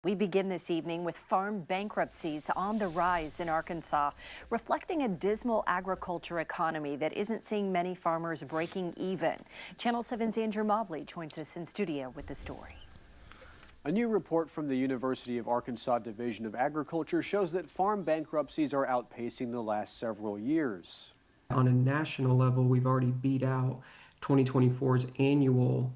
We begin this evening with farm bankruptcies on the rise in Arkansas, reflecting a dismal agriculture economy that isn't seeing many farmers breaking even. Channel 7's Andrew Mobley joins us in studio with the story. A new report from the University of Arkansas Division of Agriculture shows that farm bankruptcies are outpacing the last several years. On a national level, we've already beat out 2024's annual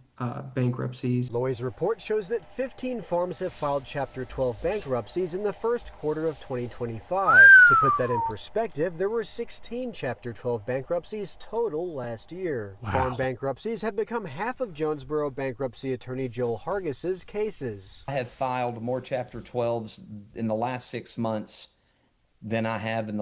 bankruptcies. Loy's report shows that 15 farms have filed Chapter 12 bankruptcies in the first quarter of 2025. To put that in perspective, there were 16 Chapter 12 bankruptcies total last year. Wow. Farm bankruptcies have become half of Jonesboro bankruptcy attorney Joel Hargis's cases. I have filed more Chapter 12s in the last 6 months than I have in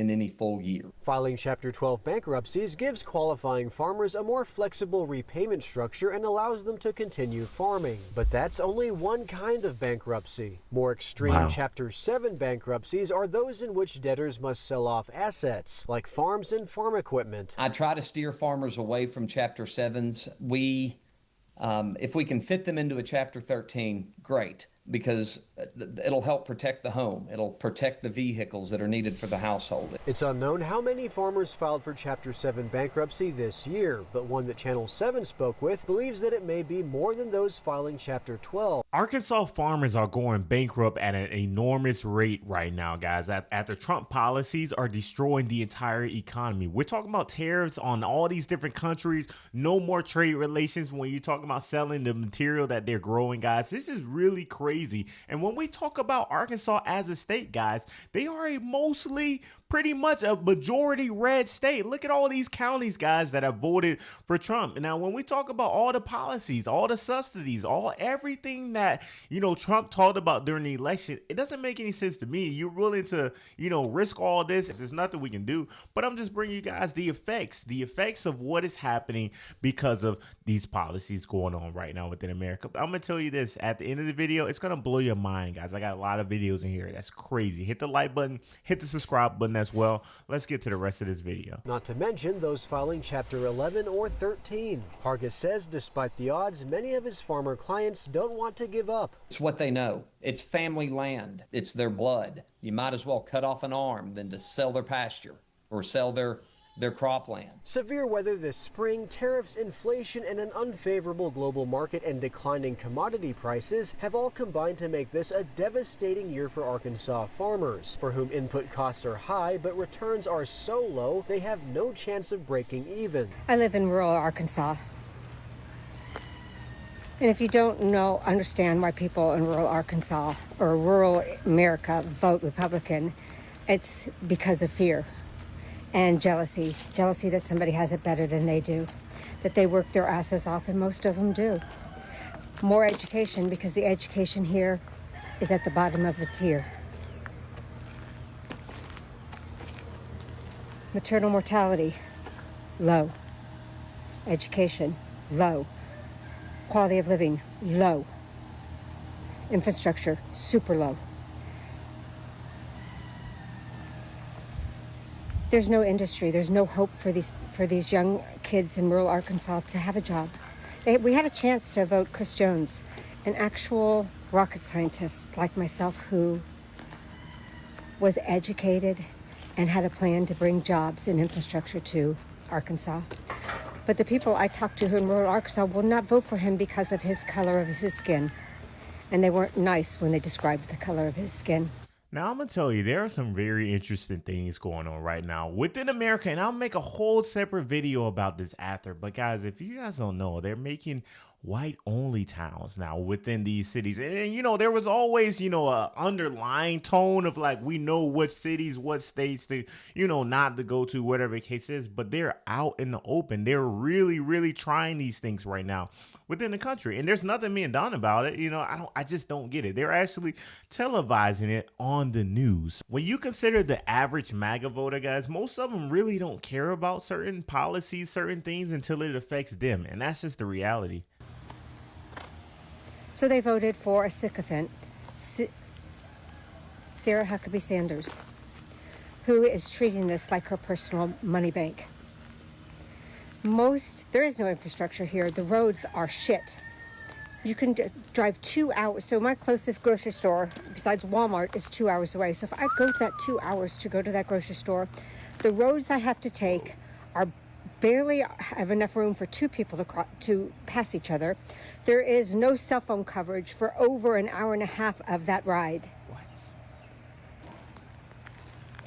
any full year. Filing Chapter 12 bankruptcies gives qualifying farmers a more flexible repayment structure and allows them to continue farming. But that's only one kind of bankruptcy. More extreme Chapter 7 bankruptcies are those in which debtors must sell off assets, like farms and farm equipment. I try to steer farmers away from Chapter 7s. If we can fit them into a Chapter 13, great, because it'll help protect the home. It'll protect the vehicles that are needed for the household. It's unknown how many farmers filed for Chapter 7 bankruptcy this year, but one that Channel 7 spoke with believes that it may be more than those filing Chapter 12. Arkansas farmers are going bankrupt at an enormous rate right now, guys. After Trump policies are destroying the entire economy. We're talking about tariffs on all these different countries, no more trade relations when you're talking about selling the material that they're growing, guys. This is really crazy. And when we talk about Arkansas as a state, guys, they are pretty much a majority red state. Look at all these counties, guys, that have voted for Trump. Now, when we talk about all the policies, all the subsidies, everything that, Trump talked about during the election, it doesn't make any sense to me. You're willing to, risk all this. There's nothing we can do. But I'm just bringing you guys the effects of what is happening because of these policies going on right now within America. I'm going to tell you this at the end of the video, it's going to blow your mind, guys. I got a lot of videos in here. That's crazy. Hit the like button, hit the subscribe button as well. Let's get to the rest of this video. Not to mention those filing Chapter 11 or 13. Hargis says despite the odds, many of his farmer clients don't want to give up. It's what they know. It's family land. It's their blood. You might as well cut off an arm than to sell their pasture or sell their cropland. Severe weather this spring, tariffs, inflation, and an unfavorable global market and declining commodity prices have all combined to make this a devastating year for Arkansas farmers, for whom input costs are high but returns are so low they have no chance of breaking even. I live in rural Arkansas. And if you don't understand why people in rural Arkansas or rural America vote Republican, it's because of fear. And jealousy that somebody has it better than they do, that they work their asses off, and most of them do. More education, because the education here is at the bottom of the tier. Maternal mortality, low. Education, low. Quality of living, low. Infrastructure, super low. There's no industry. There's no hope for these young kids in rural Arkansas to have a job. We had a chance to vote Chris Jones, an actual rocket scientist like myself who was educated and had a plan to bring jobs and infrastructure to Arkansas. But the people I talked to in rural Arkansas will not vote for him because of his color of his skin. And they weren't nice when they described the color of his skin. Now, I'm going to tell you, there are some very interesting things going on right now within America, and I'll make a whole separate video about this after. But guys, if you guys don't know, they're making white-only towns now within these cities. And, there was always, a underlying tone of like, we know what cities, what states to, not to go to, whatever the case is. But they're out in the open. They're really, really trying these things right now within the country, and there's nothing being done about it. I just don't get it. They're actually televising it on the news. When you consider the average MAGA voter, guys, most of them really don't care about certain policies, certain things until it affects them, and that's just the reality. So they voted for a sycophant, Sarah Huckabee Sanders, who is treating this like her personal money bank. There is no infrastructure here. The roads are shit. You can drive 2 hours. So my closest grocery store, besides Walmart, is 2 hours away. So if I go that 2 hours to go to that grocery store, the roads I have to take are barely have enough room for two people to pass each other. There is no cell phone coverage for over an hour and a half of that ride. What?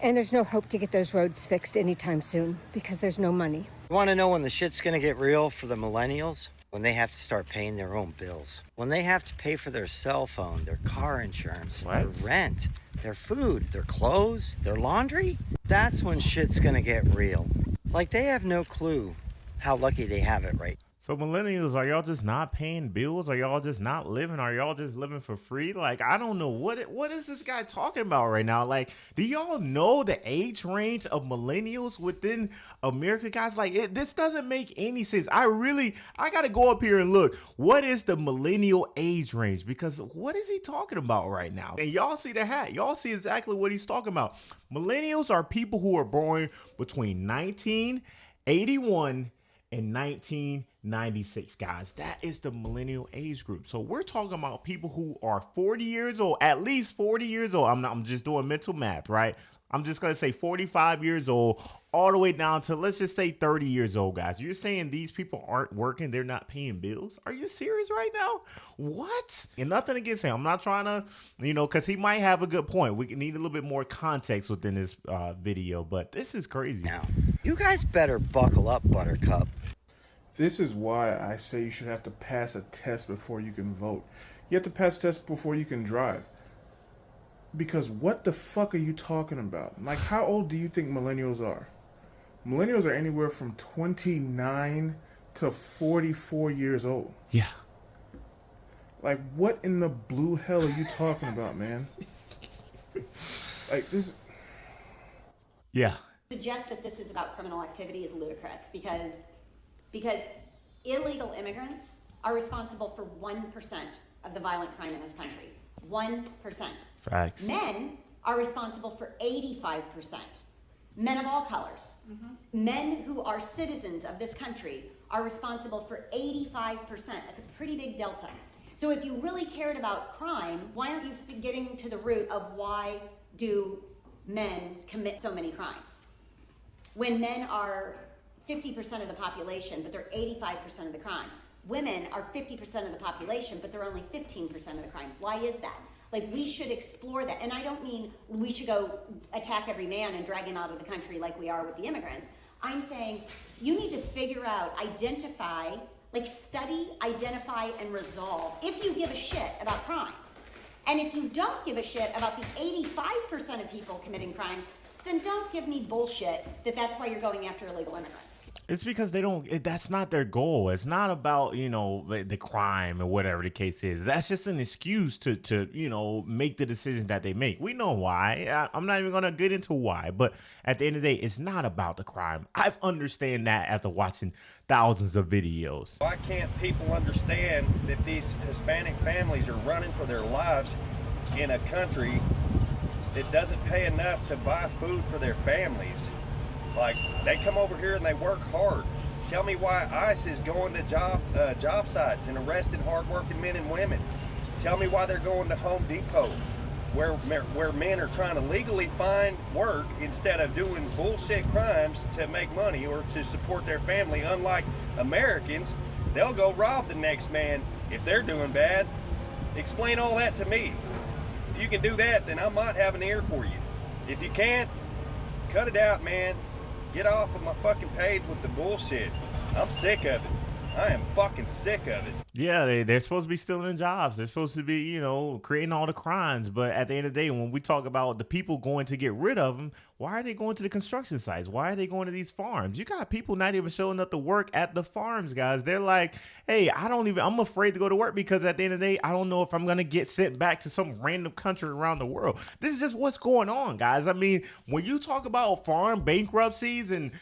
And there's no hope to get those roads fixed anytime soon because there's no money. You want to know when the shit's going to get real for the millennials? When they have to start paying their own bills. When they have to pay for their cell phone, their car insurance, their rent, their food, their clothes, their laundry. That's when shit's going to get real. Like, they have no clue how lucky they have it right. So millennials, are y'all just not paying bills? Are y'all just not living? Are y'all just living for free? Like, I don't know. What is this guy talking about right now? Like, do y'all know the age range of millennials within America, guys? Like, this doesn't make any sense. I got to go up here and look. What is the millennial age range? Because what is he talking about right now? And y'all see the hat. Y'all see exactly what he's talking about. Millennials are people who are born between 1981 and 1996, guys. That is the millennial age group. So we're talking about people who are 40 years old, at least 40 years old. I'm just doing mental math, right? I'm just going to say 45 years old all the way down to, let's just say 30 years old, guys. You're saying these people aren't working, they're not paying bills? Are you serious right now? What? And nothing against him. I'm not trying to, because he might have a good point. We need a little bit more context within this video, but this is crazy. Now, you guys better buckle up, Buttercup. This is why I say you should have to pass a test before you can vote. You have to pass a test before you can drive. Because what the fuck are you talking about? Like, how old do you think millennials are? Millennials are anywhere from 29 to 44 years old. Yeah. Like, what in the blue hell are you talking about, man? Like, this... Yeah. Suggest that this is about criminal activity is ludicrous because illegal immigrants are responsible for 1% of the violent crime in this country. 1%. Facts. Men are responsible for 85%. Men of all colors. Men who are citizens of this country are responsible for 85%. That's a pretty big delta. So if you really cared about crime, why aren't you getting to the root of why do men commit so many crimes? When men are 50% of the population, but they're 85% of the crime. Women are 50% of the population, but they're only 15% of the crime. Why is that? Like, we should explore that. And I don't mean we should go attack every man and drag him out of the country like we are with the immigrants. I'm saying you need to figure out, identify, like study, identify, and resolve if you give a shit about crime. And if you don't give a shit about the 85% of people committing crimes, then don't give me bullshit that's why you're going after illegal immigrants. It's because that's not their goal. It's not about, the crime or whatever the case is. That's just an excuse to make the decisions that they make. We know why. I'm not even going to get into why, but at the end of the day, it's not about the crime. I've understand that after watching thousands of videos. Why can't people understand that these Hispanic families are running for their lives in a country that doesn't pay enough to buy food for their families? Like, they come over here and they work hard. Tell me why ICE is going to job sites and arresting hardworking men and women. Tell me why they're going to Home Depot, where men are trying to legally find work instead of doing bullshit crimes to make money or to support their family. Unlike Americans, they'll go rob the next man if they're doing bad. Explain all that to me. If you can do that, then I might have an ear for you. If you can't, cut it out, man. Get off of my fucking page with the bullshit. I'm sick of it. I am fucking sick of it. Yeah, they're supposed to be stealing jobs. They're supposed to be, creating all the crimes. But at the end of the day, when we talk about the people going to get rid of them, why are they going to the construction sites? Why are they going to these farms? You got people not even showing up to work at the farms, guys. They're like, hey, I'm afraid to go to work because at the end of the day, I don't know if I'm going to get sent back to some random country around the world. This is just what's going on, guys. I mean, when you talk about farm bankruptcies and,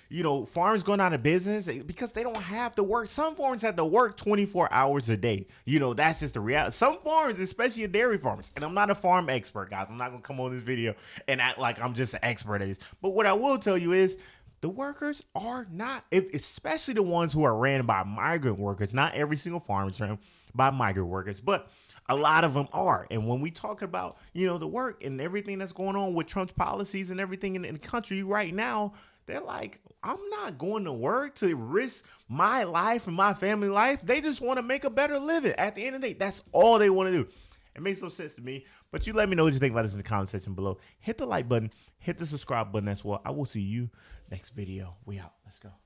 farms going out of business because they don't have to work. Some farms have to work 24 hours a day. That's just the reality. Some farms, especially dairy farmers, and I'm not a farm expert, guys. I'm not going to come on this video and act like I'm just an expert at this. But what I will tell you is the workers are not, especially the ones who are ran by migrant workers. Not every single farm is ran by migrant workers, but a lot of them are. And when we talk about, you know, the work and everything that's going on with Trump's policies and everything in the country right now, they're like, I'm not going to work to risk my life and my family life. They just want to make a better living. At the end of the day, that's all they want to do. It makes no sense to me. But you let me know what you think about this in the comment section below. Hit the like button. Hit the subscribe button as well. I will see you next video. We out. Let's go.